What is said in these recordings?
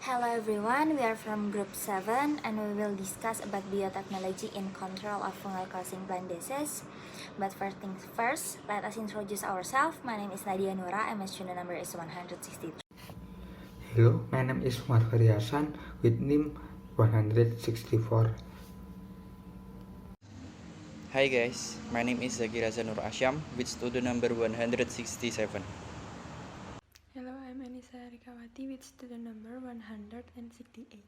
Hello everyone, we are from Group 7 and we will discuss about biotechnology in control of fungal causing plant disease. But first things first, let us introduce ourselves. My name is Nadia Nura and my student number is 163. Hello, my name is Umar Fariasan with NIM 164. Hi guys, my name is Zakira Zanur Asyam with student number 167. Hello, I'm Anissa Rikawati with student number 168.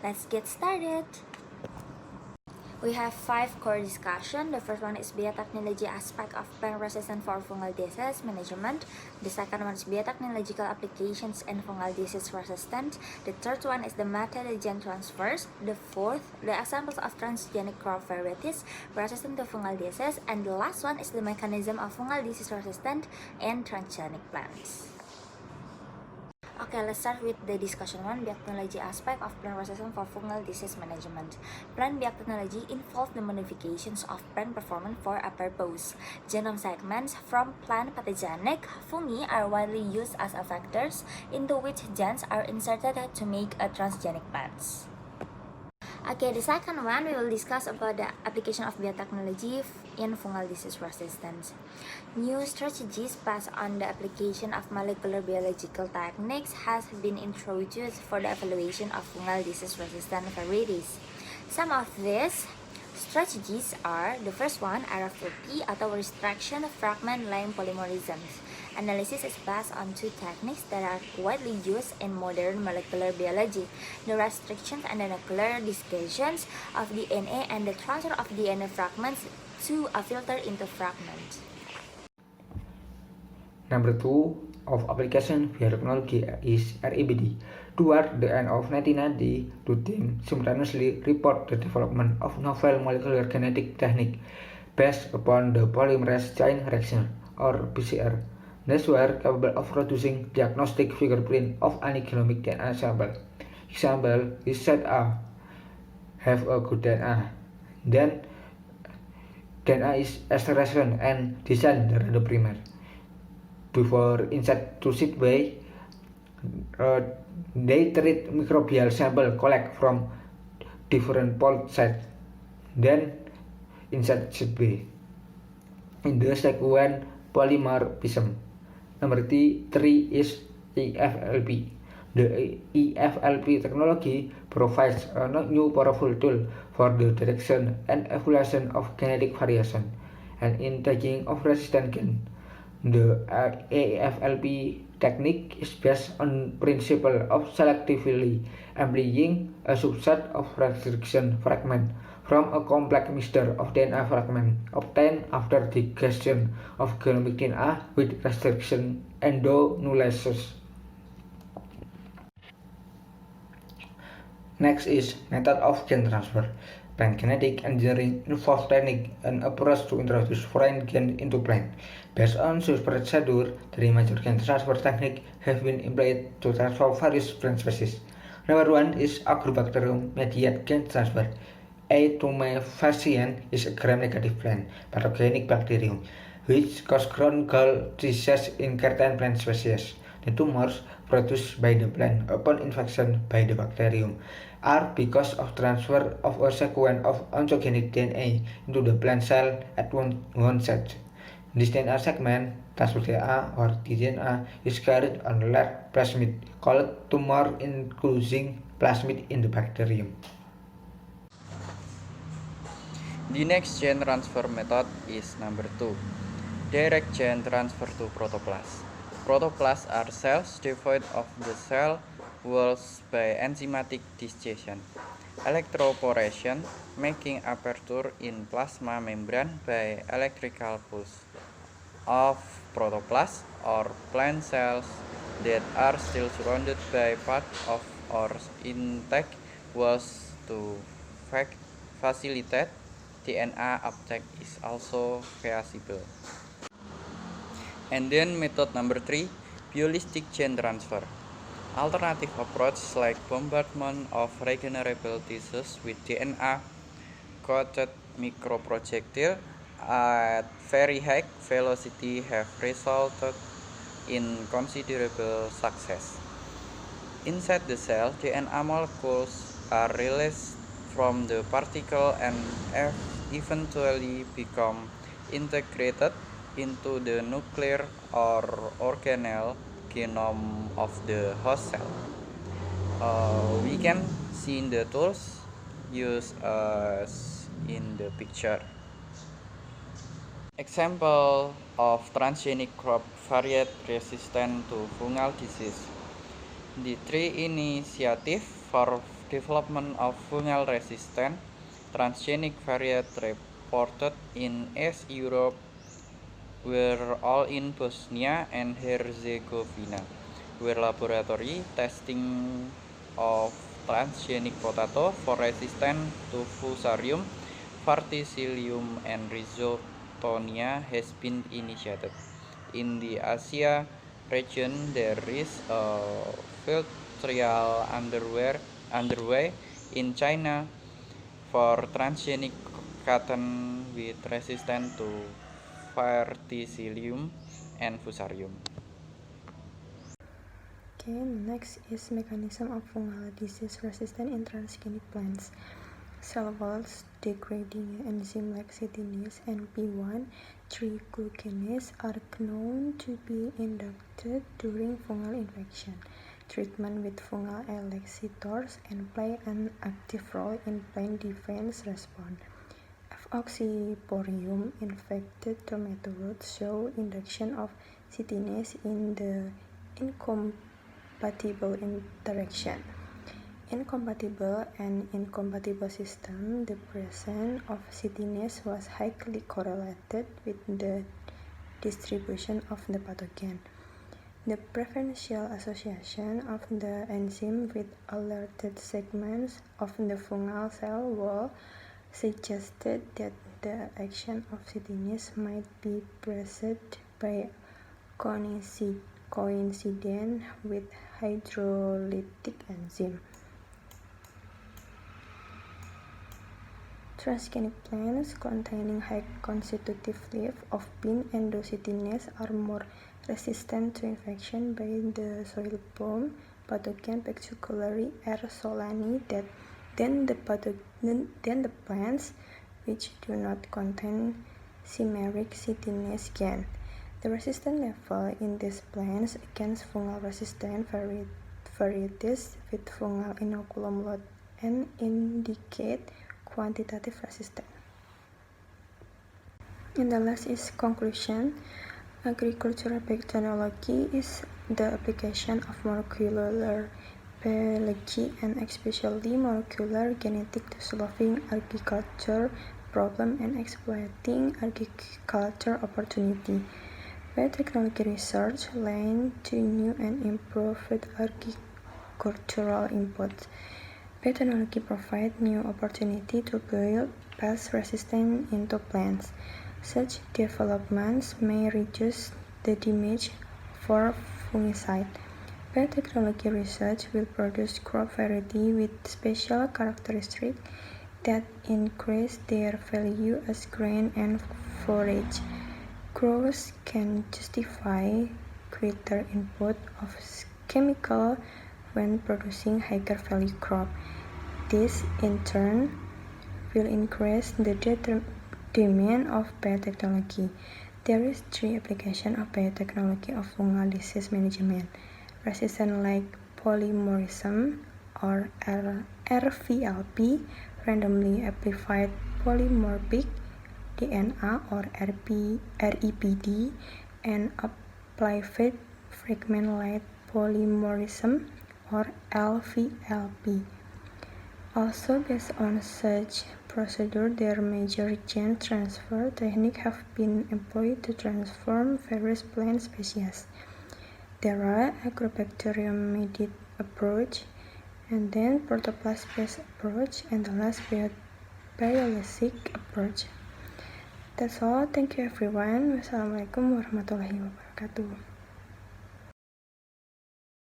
Let's get started. We have 5 core discussion. The first one is biotechnology aspect of plant resistance for fungal disease management. The second one is biotechnological applications in fungal disease resistance. The third one is the method-gen transfers. The fourth, the examples of transgenic crop varieties resistant to fungal disease. And the last one is the mechanism of fungal disease resistant in transgenic plants. Okay, let's start with the discussion 1, biotechnology aspect of plant resistance for fungal disease management. Plant biotechnology involves the modifications of plant performance for a purpose. Genome segments from plant pathogenic fungi are widely used as effectors into which genes are inserted to make a transgenic plants. Okay, the second one, we will discuss about the application of biotechnology in fungal disease resistance. New strategies based on the application of molecular biological techniques has been introduced for the evaluation of fungal disease resistant varieties. Some of these strategies are, the first one, RFLP atau restriction fragment length polymorphisms. Analysis is based on 2 techniques that are widely used in modern molecular biology: the restriction and the nuclear dispersion of DNA and the transfer of DNA fragments to a filter into fragments. Number 2 of application biotechnology is REBD. Toward the end of 1990, the team simultaneously report the development of novel molecular genetic technique based upon the polymerase chain reaction, or PCR. These were capable of producing diagnostic fingerprint of any genomic DNA sample. Example is set A have a good DNA. Then DNA is extraction and design the random primer. Before insert to seed bay, they treat microbial sample collect from different port sites. Then insert seed bay in the sequence polymorphism. Number 3 is EFLP. The EFLP technology provides a new powerful tool for the detection and evaluation of genetic variation and in tagging of resistant gen. The EFLP technique is based on principle of selectively amplifying a subset of restriction fragment from a complex mixture of DNA fragments obtained after digestion of genomic DNA with restriction endonucleases. Next is method of gene transfer. Plant genetic engineering involves technique and approach to introduce foreign gene into plant. Based on such procedure, 3 major gene transfer techniques have been employed to transfer various plant species. Number 1 is Agrobacterium mediated gene transfer. A. tumefaciens is a gram-negative plant pathogenic bacterium which causes ground gall disease in certain plant species. The tumors produced by the plant upon infection by the bacterium are because of transfer of a sequence of oncogenic DNA into the plant cell at one site. This DNA segment, transfer DNA or DNA, is carried on large plasmid called tumor-including plasmid in the bacterium. The next gene transfer method is number 2, direct gene transfer to protoplasts. Protoplasts are cells devoid of the cell walls by enzymatic digestion, electroporation, making aperture in plasma membrane by electrical pulse of protoplasts or plant cells that are still surrounded by part of or intact walls to facilitate DNA uptake is also feasible. And then method number 3, biolistic gene transfer. Alternative approach like bombardment of regenerable tissues with DNA coated microprojectile at very high velocity have resulted in considerable success. Inside the cell, DNA molecules are released from the particle and eventually become integrated into the nuclear or organelle genome of the host cell. We can see the tools used as in the picture. Example of transgenic crop variety resistant to fungal disease. The three initiative for development of fungal resistant transgenic variety reported in East Europe were all in Bosnia and Herzegovina, where laboratory testing of transgenic potato for resistance to Fusarium, Verticillium, and Rhizotonia has been initiated. In the Asia region, there is a field trial underway in China for transgenic cotton with resistance to Verticillium and Fusarium. Okay, next is mechanism of fungal disease resistance in transgenic plants. Cell walls degrading enzyme like chitinase and P1,3-glucanase are known to be induced during fungal infection. Treatment with fungal elixitors and play an active role in plant defense response. Oxyporium infected tomato roots show induction of chitinase in the incompatible interaction. Incompatible and incompatible system, the presence of chitinase was highly correlated with the distribution of the pathogen. The preferential association of the enzyme with alerted segments of the fungal cell wall suggested that the action of chitinase might be preceded by coincidence with hydrolytic enzyme. Transgenic plants containing high constitutive leaf of bean endochitinase are more resistant to infection by the soil-borne pathogen, particularly R. solani, than the plants which do not contain chimeric chitinase gain. The resistance level in these plants against fungal-resistant varieties with fungal inoculum load N indicate quantitative resistance. And the last is conclusion. Agricultural biotechnology is the application of molecular biology and especially molecular genetics to solving agriculture problem and exploiting agriculture opportunity. Biotechnology research linked to new and improved agricultural inputs. Biotechnology provides new opportunity to build pest resistance into plants. Such developments may reduce the damage for fungicide. Biotechnology research will produce crop variety with special characteristics that increase their value as grain and forage. Growers can justify greater input of chemical when producing higher value crop. This, in turn, will increase the demand of biotechnology. There is three applications of biotechnology of fungal disease management: resistant like polymorphism or RVLP, randomly amplified polymorphic DNA or REPD, and applied fragment-like polymorphism or LVLP. Also, based on such procedure, their major gene transfer techniques have been employed to transform various plant species. There are agrobacterium-mediated approach, and then protoplast-based approach, and the last biologic approach. That's all. Thank you everyone. Wassalamualaikum warahmatullahi wabarakatuh.